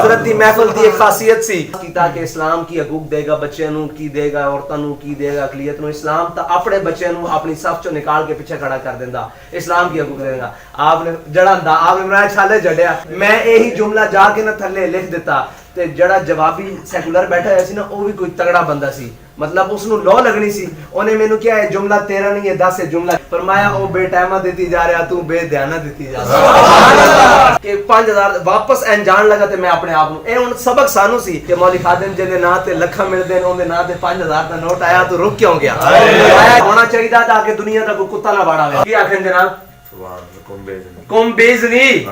حضرت دی محفل دی ایک خاصیت سی کیتا کہ اسلام کی حقوق دے گا بچے نو کی دے گا عورتاں نو کی دے گا اقلیت نو اسلام تا اپنے بچے نو اپنی صف چوں نکال کے پیچھے کھڑا کر دیندا اسلام کی حقوق دے گا آپ نے جڑا ہندا آپ نے بنایا چھالے جڑیا میں یہی جملہ جا کے نہ تھلے لکھ دیتا تے جڑا جوابی سیکولر بیٹھا ہوا سی نا وہ بھی کوئی تگڑا بندہ سی مطلب اس نو لو لگنی سی اونے مینوں کیا ہے جملہ تیرا نہیں ہے 10 ہے جملہ فرمایا او بے ٹائمہ دیتی جا رہا تو بے دھیانہ دیتی جا رہا کہ 5000 واپس این جان لگا تے میں اپنے آپ نو اے ہن سبق سانو سی کہ مولی خادم جے دے نا تے لکھاں ملدے نے اون دے نا تے 5000 دا نوٹ آیا تو رک کیوں گیا ہونا چاہیے تھا کہ دنیا دا کوئی کتا نہ باڑا ہویا کی آکھن جناب کم بیزنی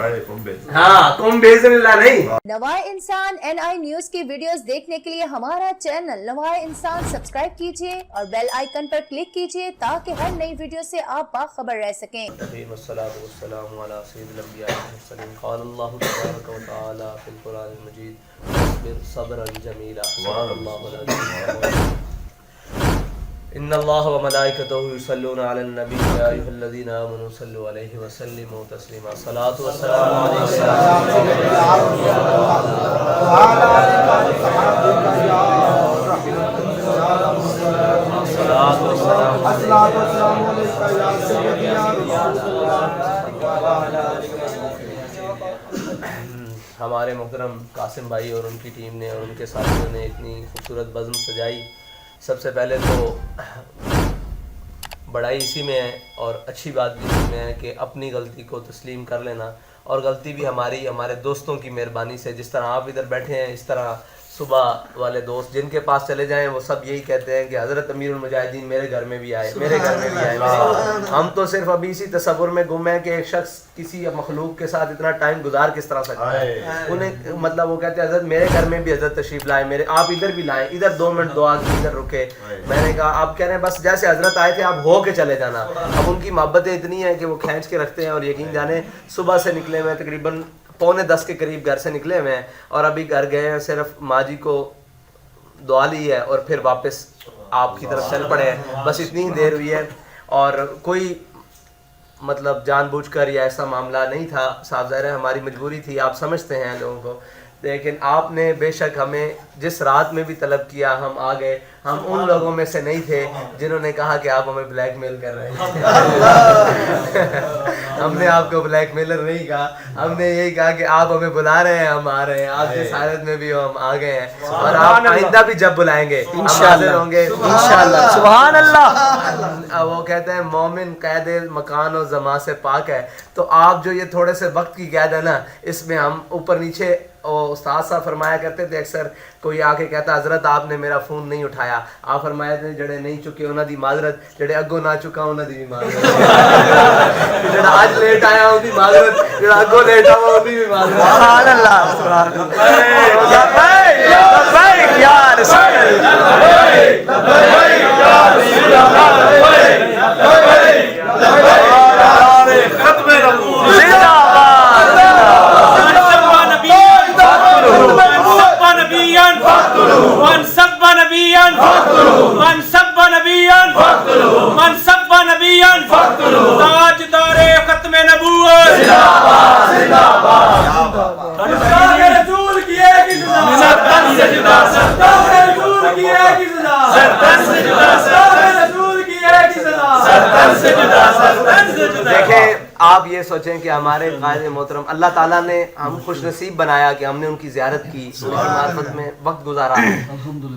ہاں کم بیزنی اللہ نہیں. نوائے انسان NI نیوز کی ویڈیوز دیکھنے کے لیے ہمارا چینل نوائے انسان سبسکرائب کیجیے اور بیل آئیکن پر کلک کیجیے تاکہ ہر نئی ویڈیو سے آپ باخبر رہ سکیں. والصلاة والسلام علی سید الانبیاء والمرسلین قال اللہ تبارک و تعالی فی القرآن المجید اصبر صبرا جمیلا سبحان اللہ ان اللہ و ملائکتہ یصلون علی النبی یا ایھا الذین آمنوا صلوا علیہ وسلموا تسلیما الصلاۃ والسلام ہمارے محترم قاسم بھائی اور ان کی ٹیم نے اور ان کے ساتھیوں نے اتنی خوبصورت بزم سجائی. سب سے پہلے تو بڑائی اسی میں ہے اور اچھی بات بھی اسی میں ہے کہ اپنی غلطی کو تسلیم کر لینا اور غلطی بھی ہماری ہمارے دوستوں کی مہربانی سے. جس طرح آپ ادھر بیٹھے ہیں اس طرح صبح والے دوست جن کے پاس چلے جائیں وہ سب یہی کہتے ہیں کہ حضرت امیر المجاہدین میرے گھر میں بھی آئے میرے گھر میں بھی آئے. ہم تو صرف ابھی اسی تصور میں گم ہیں کہ ایک شخص کسی مخلوق کے ساتھ اتنا ٹائم گزار کس طرح سکتا ہے. انہیں مطلب وہ کہتے ہیں حضرت میرے گھر میں بھی حضرت تشریف لائے میرے آپ ادھر بھی لائیں ادھر 2 منٹ دعا کی ادھر رکے. میں نے کہا آپ کہہ رہے ہیں بس جیسے حضرت آئے تھے آپ ہو کے چلے جانا. اب ان کی محبتیں اتنی ہیں کہ وہ کھینچ کے رکھتے ہیں اور یقین جانے صبح سے نکلے ہوئے تقریباً 9:45 کے قریب گھر سے نکلے ہوئے ہیں اور ابھی گھر گئے ہیں صرف ماں جی کو دعا لی ہے اور پھر واپس آپ کی طرف چل پڑے ہیں. بس اتنی ہی دیر ہوئی ہے اور کوئی مطلب جان بوجھ کر یا ایسا معاملہ نہیں تھا. صاحب ظاہر ہے ہماری مجبوری تھی آپ سمجھتے ہیں لوگوں کو لیکن آپ نے بے شک ہمیں جس رات میں بھی طلب کیا ہم آ گئے. ہم ان لوگوں میں سے نہیں تھے جنہوں نے کہا کہ آپ ہمیں بلیک میل کر رہے ہیں. ہم نے آپ کو بلیک میلر نہیں کہا. ہم نے یہی کہا کہ آپ ہمیں بلا رہے ہیں ہم آ رہے ہیں. آپ جس حالت میں بھی ہو ہم آ گئے ہیں اور آپ آئندہ بھی جب بلائیں گے ہم حاضر ہوں گے انشاءاللہ. سبحان اللہ. وہ کہتے ہیں مومن قید مکان و زمان سے پاک ہے. تو آپ جو یہ تھوڑے سے وقت کی قید ہے نا اس میں ہم اوپر نیچے استاد صاحب فرمایا کرتے تھے اکثر کوئی آ کے کہتا حضرت آپ نے میرا فون نہیں اٹھایا. آپ فرمایا تھے جڑے نہیں چکے انہاں دی معذرت جڑے اگوں نہ چکا انہاں دی بھی معذرت. جڑا آج لیٹ آیا ان دی معذرت جڑا اگوں لیٹ آیا ان دی بھی معذرت. سبحان اللہ سبحان اللہ یا رسول دیکھیں آپ یہ سوچیں کہ ہمارے قائد محترم اللہ تعالیٰ نے ہم خوش نصیب بنایا کہ ہم نے ان کی زیارت کی ان کی معرفت میں وقت گزارا.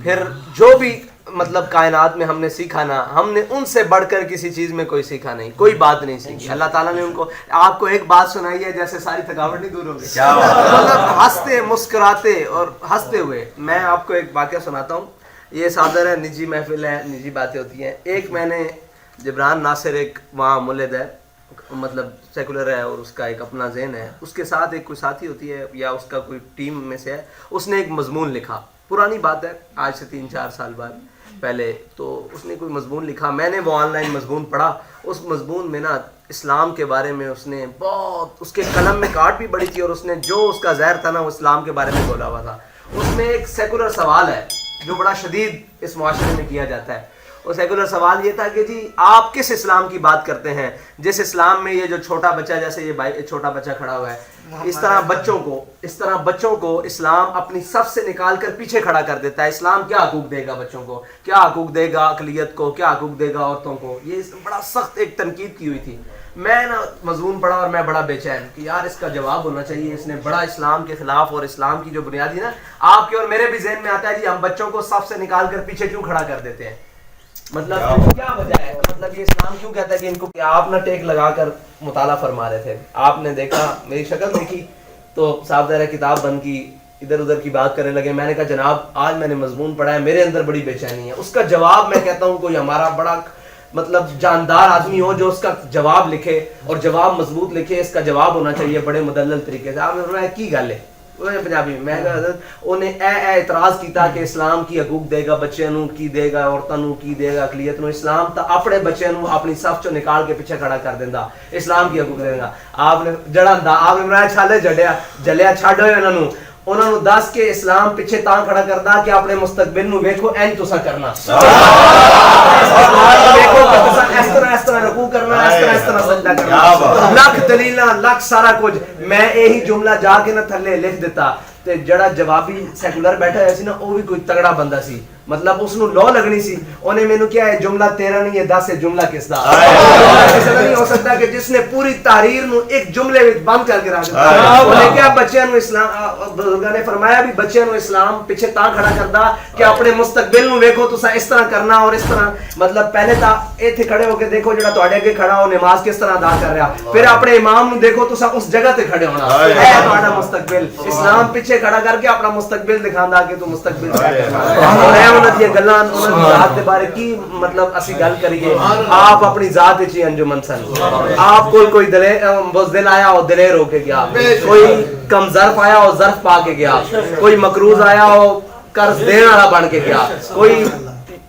پھر جو بھی مطلب کائنات میں ہم نے سیکھا نا ہم نے ان سے بڑھ کر کسی چیز میں کوئی سیکھا نہیں کوئی بات نہیں سیکھی. اللہ تعالیٰ نے ان کو آپ کو ایک بات سنائی ہے جیسے ساری تھکاوٹ نہیں دور ہو گئی. مطلب ہنستے مسکراتے اور ہنستے ہوئے. میں آپ کو ایک واقعہ سناتا ہوں. یہ صادر ہے نجی محفل ہے نجی باتیں ہوتی ہیں. ایک میں نے جبران ناصر ایک وہاں مولد ہے مطلب سیکولر ہے اور اس کا ایک اپنا ذہن ہے. اس کے ساتھ ایک کوئی ساتھی ہوتی ہے یا اس کا کوئی ٹیم میں سے ہے. اس نے ایک مضمون لکھا پرانی بات ہے آج سے 3-4 سال بعد پہلے. تو اس نے کوئی مضمون لکھا میں نے وہ آن لائن مضمون پڑھا. اس مضمون میں نا اسلام کے بارے میں اس نے بہت اس کے قلم میں کاٹ بھی بڑی تھی اور اس نے جو اس کا زہر تھا نا وہ اسلام کے بارے میں بولا ہوا تھا. اس میں ایک سیکولر سوال ہے جو بڑا شدید اس معاشرے میں کیا جاتا ہے. وہ سیکولر سوال یہ تھا کہ جی آپ کس اسلام کی بات کرتے ہیں جس اسلام میں یہ جو چھوٹا بچہ, جیسے یہ چھوٹا بچہ کھڑا ہوا ہے, اس طرح بچوں کو اسلام اپنی صف سے نکال کر پیچھے کھڑا کر دیتا ہے. اسلام کیا حقوق دے گا بچوں کو, کیا حقوق دے گا اقلیت کو, کیا حقوق دے گا عورتوں کو؟ یہ بڑا سخت ایک تنقید کی ہوئی تھی. میں نا مضمون پڑھا اور میں بڑا بے چین کہ یار اس کا جواب ہونا چاہیے. اس نے بڑا اسلام کے خلاف اور اسلام کی جو بنیادی نا آپ کے اور میرے بھی ذہن میں آتا ہے جی ہم بچوں کو صف سے نکال کر پیچھے کیوں کھڑا کر دیتے ہیں, مطلب کیا وجہ ہے, مطلب یہ اسلام کیوں کہتا ہے کہ ان کو, آپ نہ ٹیک لگا کر مطالعہ فرما رہے تھے, آپ نے دیکھا میری شکل دیکھی تو صاحب ذرا کتاب بند کی, ادھر ادھر کی بات کرنے لگے. میں نے کہا جناب آج میں نے مضمون پڑھا ہے, میرے اندر بڑی بے چینی ہے. اس کا جواب میں کہتا ہوں کوئی ہمارا بڑا مطلب جاندار آدمی ہو جو اس کا جواب لکھے اور جواب مضبوط لکھے, اس کا جواب ہونا چاہیے بڑے مدلل طریقے سے. آپ نے فرمایا کی گل ہے پنجابی میں انہیں اعتراض کیتا کہ اسلام کی حقوق دے گا بچے نو, کی دے گا عورتوں نو, کی دے گا اقلیت نو. اسلام تا اپنے بچے نو اپنی صف چوں نکال کے پیچھے کھڑا کر دیندا, اسلام کی حقوق دے گا. آپ نے جڑا آپ نے فرمایا چھالے جلیا چھڈ ہوئے انہاں نو دس کے اسلام پیچھے تاں کھڑا کردا کہ اپنے مستقبل نو ویکھو این تساں کرنا, ویکھو کہ تساں اس طرح رکوع کرنا, اس طرح سجدہ کرنا, لاکھ دلیلاں لاکھ سارا کچھ. میں یہی جملہ جا کے نہ تھلے لکھ دیتا تے جڑا جوابی سیکولر بیٹھا ہوا سی نا وہ بھی کوئی تگڑا بندہ سی, مطلب اس نو لو لگنی سی. انہیں مینوں کیا ہے جملہ تیرا نہیں ہے 10 ہے جملہ کس دا. ایسا نہیں ہو سکتا کہ جس نے پوری تحریر نو ایک جملے وچ بند کر کے رکھ دتا. انہیں کیا بچیاں نو اسلام, بزرگاں نے فرمایا بھی بچیاں نو اسلام پیچھے تاں کھڑا کردا کہ اپنے مستقبل نو ویکھو تساں اس طرح کرنا اور اس طرح, مطلب پہلے تا ایتھے کھڑے ہو کے دیکھو جڑا تواڈے اگے کھڑا ہو نماز کس طرح ادا کر رہا, پھر اپنے امام نو دیکھو تساں اس جگہ تے کھڑے ہونا, اے تہاڈا مستقبل. اسلام پیچھے کھڑا کر کے اپنا مستقبل دکھاندا کہ تو مستقبل کیا کرنا. اور اے انہاں دی گلاں انہاں دی ذات دے بارے کی مطلب اسی گل کریے. آپ اپنی ذات وچ ہی انجمن سن, آپ کوئی بزدل آیا اور دلیر ہو کے گیا, کوئی کم ظرف آیا اور ظرف پا کے گیا, کوئی مقروض آیا اور قرض دینے والا بن کے گیا, کوئی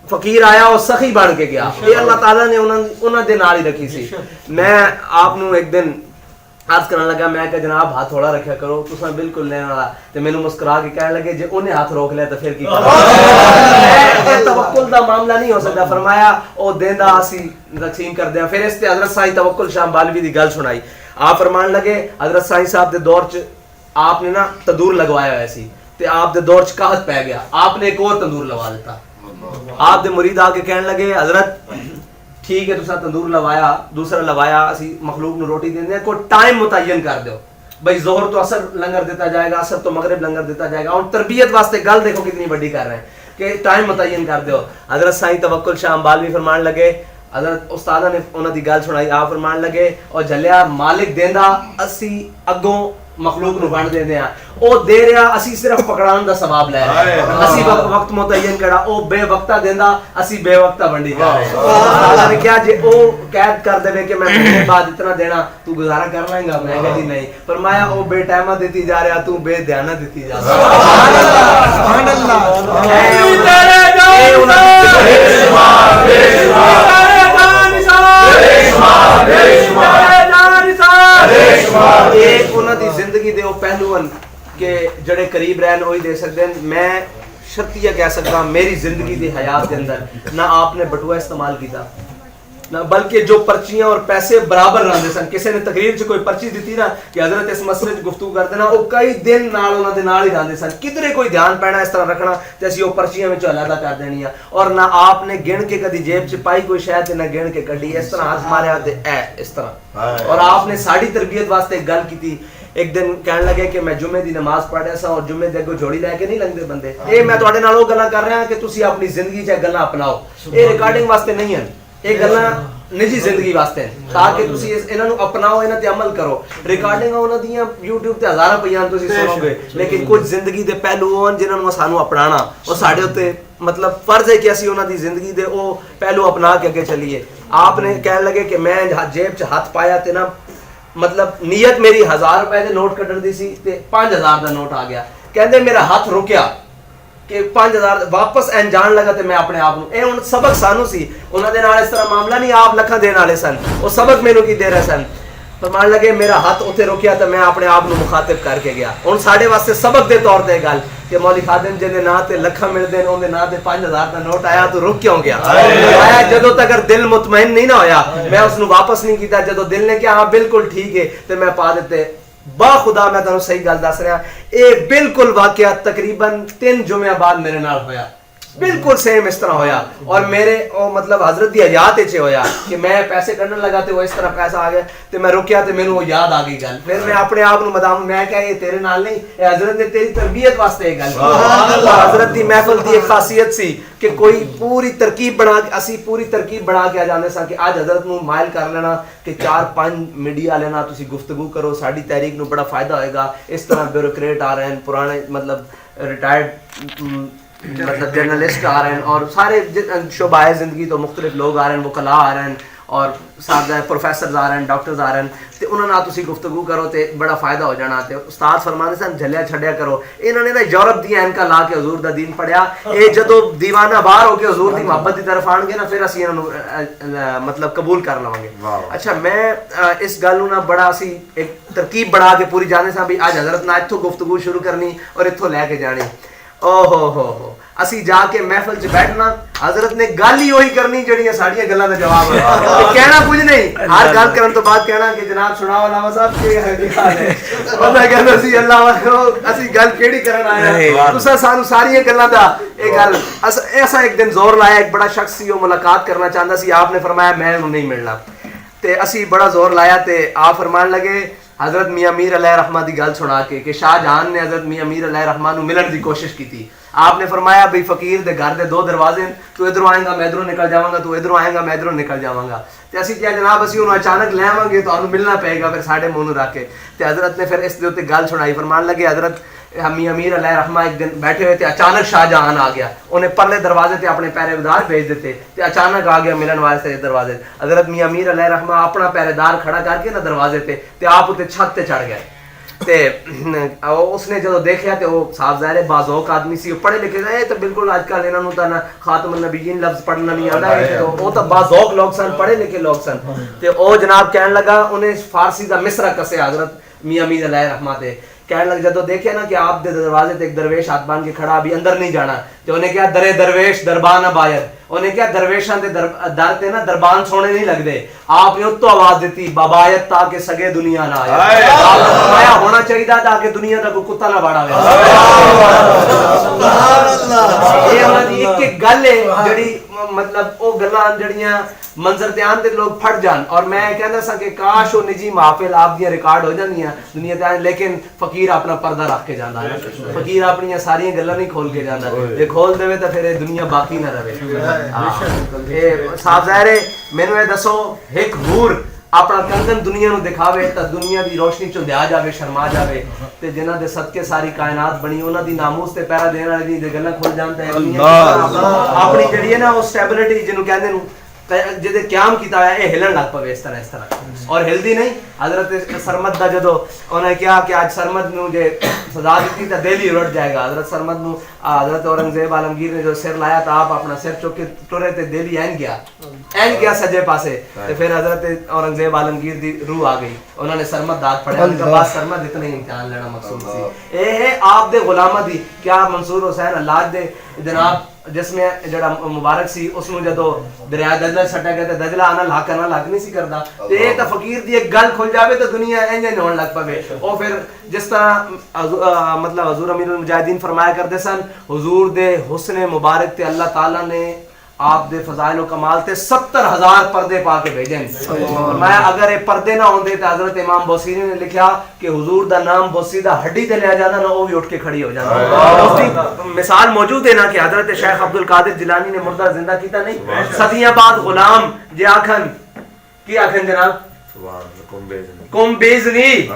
فقیر آیا اور سخی بن کے گیا. یہ اللہ تعالیٰ نے انہاں دے نال ہی رکھی سی. میں آپ نو ایک دن عرض کرنے لگا, میں کہ جناب ہاتھ تھوڑا رکھیا کرو تساں بالکل لینے والا, تے مینوں مسکرا کے کہنے لگے جے انہیں ہاتھ روک لیا تو پھر کی کرنا. توکل دا معاملہ نہیں ہو سکتا. فرمایا او دیندا اسی تقسیم کر دیا. پھر اس تے حضرت سائیں توکل شاہ بالوی دی گل سنائی. آپ فرمان لگے حضرت سائیں صاحب دے دور چ آپ نے نا تندور لگوایا ہوا سی تے آپ دے دور چ قحط پی گیا, آپ نے ایک اور تندور لگوا دیتا. آپ دے مرید آ کے کہنے لگے حضرت ٹھیک ہے تساں تندور لوایا, دوسرا لوایا, اسی مخلوق نو روٹی دیندے ہیں, کوئی ٹائم متعین کر دیو بھائی ظہر تو اثر لنگر دیتا جائے گا, اثر تو مغرب لنگر دیتا جائے گا. اور تربیت واسطے گل دیکھو کتنی بڑی کر رہے ہیں کہ ٹائم متعین کر دیو. حضرت سائیں توکل شاہ بالوی فرمان لگے, حضرت استادہ نے انہاں دی گل سنائی, آپ فرمان لگے اور جلیا مالک دیندا اسی اگوں مخلوق نو بن دیندے ہیں, او دے رہا اسی صرف پکڑان دا ثواب لے رہے ہیں, اسی وقت متعین کرا, او بے وقتہ دیندا اسی بے وقتہ بنڈی کر رہے ہیں. اللہ نے کیا جے او قید کر دے کہ میں مہینے بعد اتنا دینا تو گزارا کر لیں گا, میں کہا جی نہیں. فرمایا او بے ٹائمہ دیتی جا رہا تو بے دھیانہ دیتی جا رہا. سبحان اللہ. ایک انہاں دی زندگی دے او پہلو ہیں کہ جڑے قریب رہن وہی دے سکتے ہیں. میں شرطیہ کہہ سکتا ہوں میری زندگی دی حیات کے اندر نہ آپ نے بٹوا استعمال کیتا نہ بلکہ جو پرچیاں اور پیسے برابر رہندے سن. کسی نے تقریر چ کوئی پرچی دیتی نا کہ حضرت اس مسئلے چ گفتگو کر دینا, وہ کئی دن نال انہاں دے نال ہی رہندے سن. کدھرے کوئی دھیان پینا اس طرح رکھنا تے اسی وہ پرچیاں وچ علیحدہ کر دینی ہے, اور نہ آپ نے گن کے کدی جیب چ پائی کوئی شے تے نہ گن کے کڈی, اس طرح ہاتھ ماریا تے اے اس طرح. اور آپ نے ساری تربیت واسطے گل کیتی. ایک دن کہنے لگے کہ میں جمعے دی نماز پڑھ رہا سا اور جمعے دے کو جوڑی لے کے نہیں لنگدے بندے. اے میں تواڈے نال او گلاں کر رہا ہاں کہ تسی اپنی زندگی چ گلاں اپناؤ. اے ریکارڈنگ واسطے نہیں ہیں, اے گلاں نجی زندگی واسطے ہیں تاکہ تسی انہاں نو اپناؤ, انہاں تے عمل کرو. ریکارڈنگ انہاں دیاں یوٹیوب تے ہزاراں پیاں تسی سنو گے, لیکن کچھ زندگی دے پہلو ہیں جنہاں نو سانو اپنانا اور ساڈے اوتے مطلب فرض ہے کہ اسی انہاں دی زندگی دے او پہلو اپنا کے اگے چلیے. آپ نے کہنے لگے کہ میں جیب چ ہاتھ پایا تے نا مطلب نیت میری 1000 روپے دے نوٹ کڈن دی سی تے 5000 دا نوٹ آ گیا. کہندے میرا ہاتھ رکیا کہ 5000 واپس این جان لگا تے میں اپنے آپ نو اے ہن سبق سانو سی. انہاں دے نال اس طرح معاملہ نہیں, آپ لکھاں دین والے سن, وہ سبق مینوں کی دے رہے سن. فرمان لگے میرا ہاتھ اتنے رکیا تو میں اپنے آپ کو مخاطب کر کے گیا ہوں سارے واسطے سبق دے طور تے گل کہ مولی خادم جی نا تے لکھاں ملتے ہیں انہوں نا تے 5000 کا نوٹ آیا تو رک کیوں گیا آیا جدو تک دل مطمئن نہیں نہ ہویا میں اس نو واپس نہیں کیتا جدو دل نے کہا ہاں بالکل ٹھیک ہے تو میں پا دیتے با خدا میں تمہیں صحیح گل دس رہا اے بالکل واقعہ تقریباً 3 جمعہ بعد میرے نال ہویا بالکل سیم اس طرح ہویا اور میرے مطلب حضرت دی حیات اچھے ہویا کہ میں پیسے کرنے لگا تے وہ اس طرح پیسہ آ گیا تے میں رکیا تے مینوں وہ یاد آ گئی گل پھر میں اپنے آپ نو مدام میں کہا یہ تیرے نال نہیں اے حضرت نے تیری تربیت واسطے یہ گل حضرت دی محفل دی ایک خاصیت سی کہ کوئی پوری ترکیب بنا کے اسی پوری ترکیب بنا کے آ جاندے سا کہ آج حضرت نو مائل کر لینا کہ 4-5 میڈیا والے نال تسی گفتگو کرو ساڈی تحریک نو بڑا فائدہ ہوئے گا اس طرح بیوروکریٹ آ رہے ہیں پرانے مطلب ریٹائرڈ مطلب جرنلسٹ آ رہے ہیں اور سارے شعبہ زندگی تو مختلف لوگ آ رہے ہیں وکلاء آ رہے ہیں اور سارے پروفیسرز آ رہے ہیں ڈاکٹرز آ رہے ہیں تے انہوں نے تسی گفتگو کرو تے بڑا فائدہ ہو جانا تے استاد فرمانے سن جھلیا چھڈیا کرو انہوں نے نا یورپ دی اینکا لا کے حضور دا دین پڑھیا اے جدو دیوانہ باہر ہو کے حضور دی محبت دی طرف آن گے نا پھر اسی انہوں مطلب قبول کر لواں گے اچھا میں اس گل نو نا بڑا اسی ایک ترکیب بنا کے پوری جانے سا بھی آج حضرت نا اتھوں گفتگو شروع کرنی اور اتھوں لے کے جانی ہو اسی جا کے محفل چ بیٹھنا حضرت نے گل ہی وہی کرنی جڑیاں ساڈیاں گلاں دا جواب ہے کہنا کچھ نہیں ہر گل کرن تو بعد کہنا کہ جناب سناؤ علامہ صاحب کی حال ہے پتہ کہنا سی اللہ والو اسی گل کیڑی کرن آیا تساں سانو ساری گلاں دا ایک گل ایسا ایک دن زور لایا ایک بڑا شخص سی وہ ملاقات کرنا چاہندا سی آپ نے فرمایا میں انہوں نہیں ملنا تے اسی بڑا زور لایا تے آپ فرمان لگے حضرت میاں میر علیہ رحمہ دی گل سنا کے کہ شاہ جہان نے حضرت میاں میر علیہ رحمہ نو ملن دی کوشش کی تھی آپ نے فرمایا بھئی فقیر دے گھر دے 2 دروازے ہیں تو ادھروں آئیں گا میں ادھروں نکل جاواں گا تو ادھروں آئیں گا میں ادھروں نکل جاواں گا تے اسی کیا جناب اسی انہوں اچانک لے آواں گے تو انہوں ملنا پئے گا پھر ساڈے منہ نو رکھ کے تے حضرت نے پھر اس دے اوتے گل سنائی فرمان لگے حضرت میاں امیر علیہ رحمہ ایک دن بیٹھے ہوئے تھے اچانک شاہ جہان آ گیا انہیں پرلے دروازے تے اپنے پہرے دار بھیج دیتے تے اچانک آ گیا ملن واسطے دروازے حضرت میاں امیر علیہ رحمہ اپنا پہرے دار کھڑا کر کے نا دروازے تے آپ تے چھت تے چڑھ گئے تے اس نے جدو دیکھیا تے وہ صاحب ظاہر باذوق آدمی سی پڑھے لکھے گئے تو بالکل آج کل انہوں نے نا خاتم النبیین لفظ پڑھنا نہیں آتا ہے تو وہ تو باذوق لوگ سن پڑھے لکھے لوگ سن تے او جناب کہنے لگا انہیں فارسی دا مصرع کسے حضرت میاں امیر علیہ رحمہ تے کہنے لگ جدو دیکھے نا کہ آپ دے دروازے تے ایک درویش ہاتھ باندھ کے کھڑا ابھی اندر نہیں جانا تے انہیں کیا درے درویش دربان نہ باید انہیں کیا درویشاں دے در تے نا دربان سونے نہیں لگ دے آپ نے اتو آواز دیتی بابایت تاکہ سگے دنیا نہ آئے آپ نے فرمایا ہونا چاہیے تاکہ دنیا دا کوئی کتا نہ باڑا ہوئے یہ ہماری ایک گل ہے جڑی مطلب او گلاں جڑیاں منظر دھیان دے لوگ پھٹ جان اور میں کہنا سا کہ کاش وہ نجی محافل آپ دیا ریکارڈ ہو جاندیاں دنیا تے لیکن فقیر اپنا پردہ رکھ کے جاندا ہے فقیر اپنی ساری گلاں نہیں کھول کے جاندا جے کھول دے تے پھر دنیا باقی نہ رہے صاحب ظاہر مینوں اے دسو ایک حور اپنا کنگن دنیا نو دکھاوے تا دنیا دی روشنی چوں دیا جاوے شرما جاوے تے جنہاں دے صدقے ساری کائنات بنی انہاں دی ناموس تے پیرا دین والے دی گلاں کھل جاندا ہے اپنی جڑی ہے نا وہ سٹیبلٹی جنوں کہندے نو جدے قیام کیتا ہے اے ہلن لگ پوے اس طرح اور ہلدی نہیں حضرت سرمد دا جدو انہوں نے کہا کہ آج سرمد نو جے سزا دیتی تا دل ہی رٹ جائے گا حضرت سرمد نو حضرت اورنگزیب عالمگیر نے جو سر لایا تا آپ اپنا سر چوک کے ٹرے تے دل ہی این گیا سجے پاسے تے پھر حضرت اورنگزیب عالمگیر دی روح آ گئی انہوں نے سرمد داد پڑھیا ان کا بعد سرمد اتنے امتحان لینا مقصود سی اے ہے آپ دے غلامہ دی کیا منصور حسین اللہ دے جناب جس میں جڑا مبارک سی اس نو جدو دریا دجلہ سٹا گیا تے دجلہ آنا لاکھ نہیں سی کردا تے تے فقیر دی ایک گل کھل جاوے تے دنیا انج ہون لگ پوے او پھر جس طرح مطلب حضور امیر المجاہدین فرمایا کرتے سن حضور دے حسن مبارک تے اللہ تعالیٰ نے آپ دے فضائل و کمال تے 70,000 پردے پا کے بھیجن فرمایا اگر یہ پردے نہ ہوندے تے حضرت امام بوسیری نے لکھیا کہ حضور دا نام بوسیدہ ہڈی تے لیا جانا نا وہ بھی اٹھ کے کھڑی ہو جانا اس کی مثال موجود ہے نا کہ حضرت شیخ عبد القادر جیلانی نے مردہ زندہ کیتا نہیں صدیاں بعد غلام جے آکھن کی آکھن جناب کم بیزنی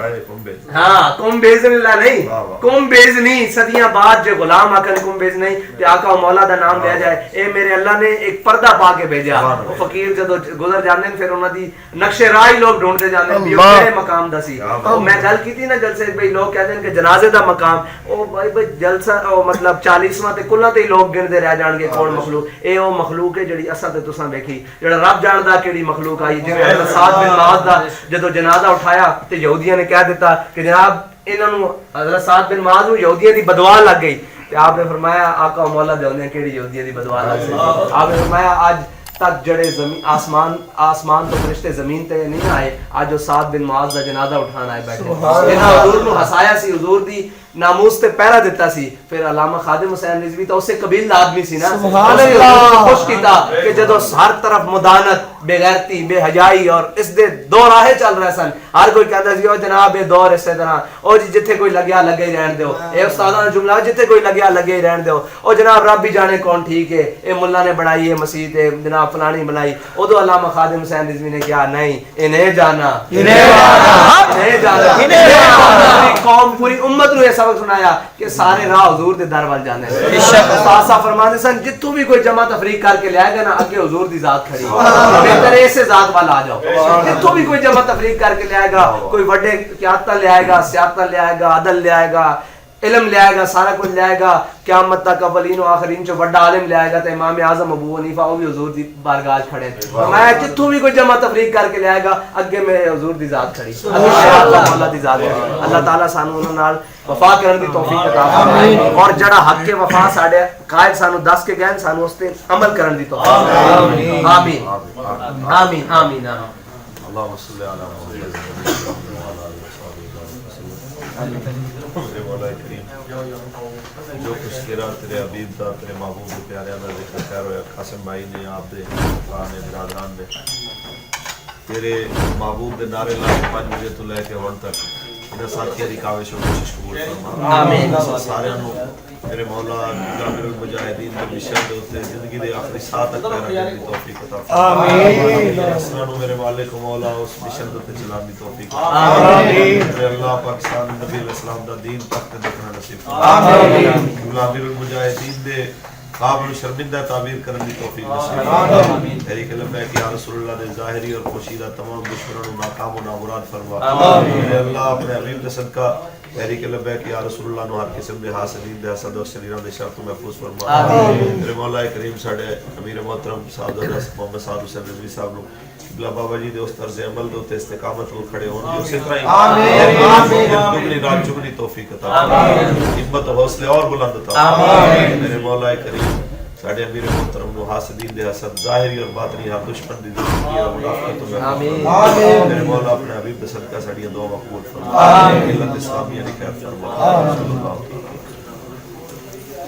ہاں کم بیزن اللہ نہیں کم بیزنی صدیاں بعد جو غلام آکن کم بیز نہیں تے آقا و مولا دا نام لیا جائے اے میرے اللہ نے ایک پردہ پا کے بھیجا وہ فقیر جدو گزر جانے پھر انہوں دی نقش راہی لوگ ڈھونڈتے جانے بھی میرے مقام دا سی میں گل کی تھی نا جلسے بھئی لوگ کہتے ہیں کہ جنازے دا مقام او بھئی جلسہ مطلب 40واں تے کلہ تے لوگ گندے رہ جان گے کون مخلوق اے او مخلوق ہے جڑی اساں تے تساں دیکھی جڑا رب جاندا کیڑی مخلوق آئی جویں حضرت سعد بن معاذ جدو جنازہ اٹھایا تے یہودیاں نے کہہ دیتا کہ جناب انہاں نو حضرت سعد بن معاذ نو یہودیاں دی بدوا لگ گئی تے آپ نے فرمایا آقا و مولا دے ہوندے کیڑی یہودیاں دی بدوا لگ گئی. آپ نے فرمایا آج تک جڑے زمین آسمان تو فرشتے زمین تے نہیں آئے, آج جو سعد بن معاذ دا جنازہ اٹھانا آئے بیٹھے. انہاں حضور نو ہسایا سی, حضور دی ناموس تے پہرا دیتا سی. پھر علامہ خادم حسین رضوی تو اسے قبیل آدمی سی نا, خوش کیتا کہ جدو ہر طرف مدانت, بے غیرتی, بے حیائی اور اس دے دو راہیں چل رہے سن. ہر کوئی کہتا سی او جناب یہ دور اسی طرح, او جی جتھے کوئی لگیا لگے ہی رہن دیو. اے استاداں دا جملہ, جتھے کوئی لگیا لگے ہی رہن دیو. او جناب رب بھی جانے کون ٹھیک ہے, اے ملا نے بنائی ہے مسجد, اے جناب فلانی بنائی. ادو علامہ خادم حسین رضوی نے کہا نہیں انہیں جانا, انہیں جانا. قوم پوری امت نو یہ سبق سنایا کہ سارے راہ حضور دے در وال جانے. استاد صاحب فرماندے سن جتوں بھی کوئی جمع تفریق کر کے لے گا نا اگے حضور دی ذات کھڑی, بہتر ایسے ذات وال آ جاؤ. جتوں بھی کوئی جمع تفریق کر کے لے آئے گا, کوئی بڑے قیادت لے آئے گا, سیادت لے آئے گا, عدل لے آئے گا, علم لے آئے گا, سارا کچھ لے آئے گا. قیامت تک اولین و آخرین چو بڑا عالم لے آئے گا. تو امام اعظم ابو حنیفہ وہ بھی حضور دی بارگاہ کھڑے. میں جتوں بھی کوئی جمع تفریق کر کے لے آئے گا اگے میں حضور دی ذات کھڑی, اللہ مولا دی ذات کھڑی. اللہ تعالیٰ سانو انہاں نال وفا کرن دی توفیق عطا فرمائے, اور جڑا حق کے وفا ساڈے قائد سانو دس کے گئے سانو اس تے عمل کرن دی توفیق. آمین آمین آمین آمین. اللهم صل على محمد میرے مولا کریم جو کچھ تیرا تیرے حبیب دا تیرے محبوب دے پیاریاں دا ذکر کر رہے قاسم بھائی نے, آپ دے خان نے, برادران نے تیرے محبوب دے نعرے لا کے 5 بجے تو لے کے ہون تک انہاں ساتھیاں دی کاوش و کوشش قبول فرما. آمین. سارے نو میرے مولا جابر المجاہدین دے مشن دے اوتے زندگی دے آخری ساہ تک رکھنے دی توفیق عطا فرما. آمین. اسراں نو میرے مالک و مولا اس مشن تے چلانے دی توفیق عطا فرما. آمین. میرے اللہ پاکستان نبی علیہ السلام دا دین تک دیکھنا نصیب فرما. آمین. جابر المجاہدین دے قابل شرمندہ تعبیر کرنے دی توفیق نصیب فرما. آمین. تیری کلمہ ہے کہ یا رسول اللہ دے ظاہری اور پوشیدہ تمام دشمنوں کو ناکام و نامراد فرما. آمین. میرے اللہ اپنے حبیب دے صدقہ تیری کلمہ ہے کہ یا رسول اللہ نو ہر قسم دے حاسدین دے حسد اور شریراں دے شر تو محفوظ فرما. آمین. میرے مولا کریم ساڈے امیر محترم صاحب محمد صاحب حسین رضوی صاحب نو بلا بابا جی دے اس طرز عمل دے تے استقامت کو کھڑے ہون دی اسی طرح ہی آمین دگنی رات چگنی توفیق عطا آمین. ہمت و حوصلے اور بلند عطا آمین. میرے مولا کریم ساڈے امیر محترم نو حاسدین دے حسد ظاہری اور باطنی ہر دشمن دی زندگی اور منافقت تو آمین. میرے مولا اپنے حبیب دے صدقہ ساڈیاں دعا قبول فرما. آمین. ملت اسلامیہ دی خیر فرما. صلی اللہ علیہ وسلم.